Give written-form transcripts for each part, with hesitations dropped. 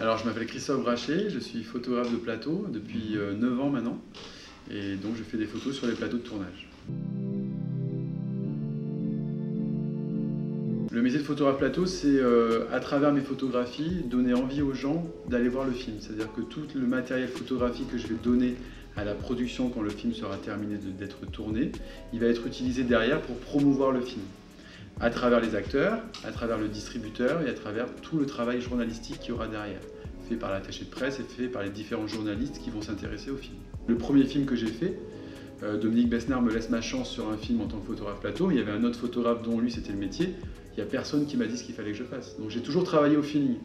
Alors je m'appelle Christophe Brachet, je suis photographe de plateau depuis 9 ans maintenant et donc je fais des photos sur les plateaux de tournage. Le métier de photographe plateau, c'est à travers mes photographies donner envie aux gens d'aller voir le film. C'est-à-dire que tout le matériel photographique que je vais donner à la production quand le film sera terminé d'être tourné, il va être utilisé derrière pour promouvoir le film. À travers les acteurs, à travers le distributeur et à travers tout le travail journalistique qu'il y aura derrière, fait par l'attaché de presse et fait par les différents journalistes qui vont s'intéresser au film. Le premier film que j'ai fait, Dominique Besnard me laisse ma chance sur un film en tant que photographe plateau, il y avait un autre photographe dont lui c'était le métier, il n'y a personne qui m'a dit ce qu'il fallait que je fasse. Donc j'ai toujours travaillé au feeling.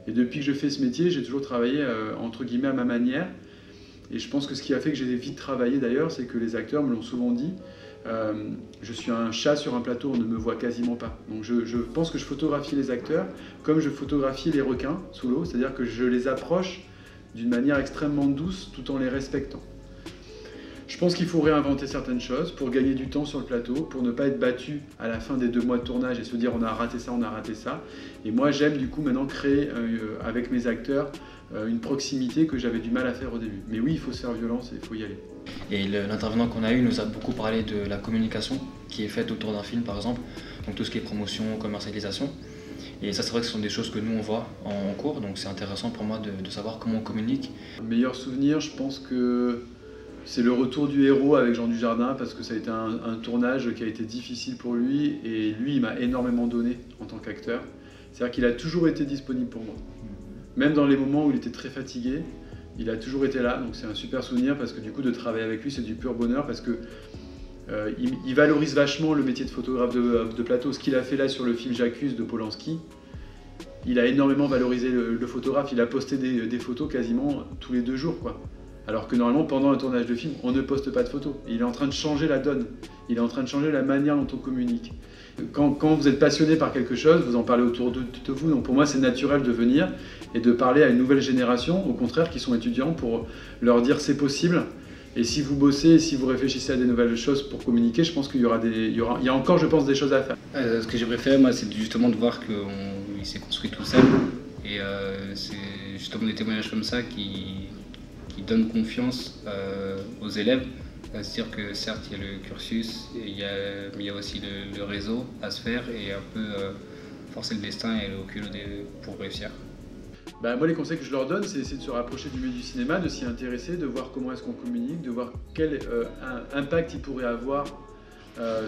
Et depuis que je fais ce métier, j'ai toujours travaillé entre guillemets à ma manière. Et je pense que ce qui a fait que j'ai vite travaillé d'ailleurs, c'est que les acteurs me l'ont souvent dit, je suis un chat sur un plateau, on ne me voit quasiment pas. Donc je pense que je photographie les acteurs comme je photographie les requins sous l'eau, c'est-à-dire que je les approche d'une manière extrêmement douce tout en les respectant. Je pense qu'il faut réinventer certaines choses pour gagner du temps sur le plateau, pour ne pas être battu à la fin des 2 mois de tournage et se dire on a raté ça, on a raté ça. Et moi j'aime du coup maintenant créer avec mes acteurs une proximité que j'avais du mal à faire au début. Mais oui, il faut se faire violence et il faut y aller. Et l'intervenant qu'on a eu nous a beaucoup parlé de la communication qui est faite autour d'un film par exemple, donc tout ce qui est promotion, commercialisation. Et ça c'est vrai que ce sont des choses que nous on voit en cours, donc c'est intéressant pour moi de savoir comment on communique. Le meilleur souvenir, je pense que c'est le retour du héros avec Jean Dujardin parce que ça a été un tournage qui a été difficile pour lui et lui il m'a énormément donné en tant qu'acteur. C'est-à-dire qu'il a toujours été disponible pour moi. Même dans les moments où il était très fatigué, il a toujours été là, donc c'est un super souvenir parce que du coup de travailler avec lui c'est du pur bonheur parce que il valorise vachement le métier de photographe de plateau. Ce qu'il a fait là sur le film J'accuse de Polanski, il a énormément valorisé le photographe, il a posté des photos quasiment tous les 2 jours quoi. Alors que normalement, pendant un tournage de film, on ne poste pas de photos. Il est en train de changer la donne. Il est en train de changer la manière dont on communique. Quand vous êtes passionné par quelque chose, vous en parlez autour de vous. Donc pour moi, c'est naturel de venir et de parler à une nouvelle génération, au contraire, qui sont étudiants, pour leur dire c'est possible. Et si vous bossez, si vous réfléchissez à des nouvelles choses pour communiquer, je pense qu'il y a encore, je pense, des choses à faire. Ce que j'ai préféré, moi, c'est justement de voir qu'il s'est construit tout seul. Et c'est justement des témoignages comme ça qui donne confiance aux élèves, à se dire que certes il y a le cursus, mais il y a aussi le réseau à se faire et un peu forcer le destin et aller au culot pour réussir. Moi les conseils que je leur donne c'est essayer de se rapprocher du milieu du cinéma, de s'y intéresser, de voir comment est-ce qu'on communique, de voir quel impact il pourrait avoir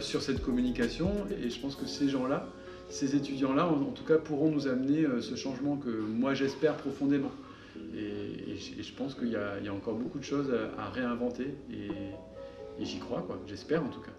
sur cette communication et je pense que ces gens-là, ces étudiants-là en tout cas pourront nous amener ce changement que moi j'espère profondément. Et je pense qu'il y a encore beaucoup de choses à réinventer et j'y crois, quoi. J'espère en tout cas.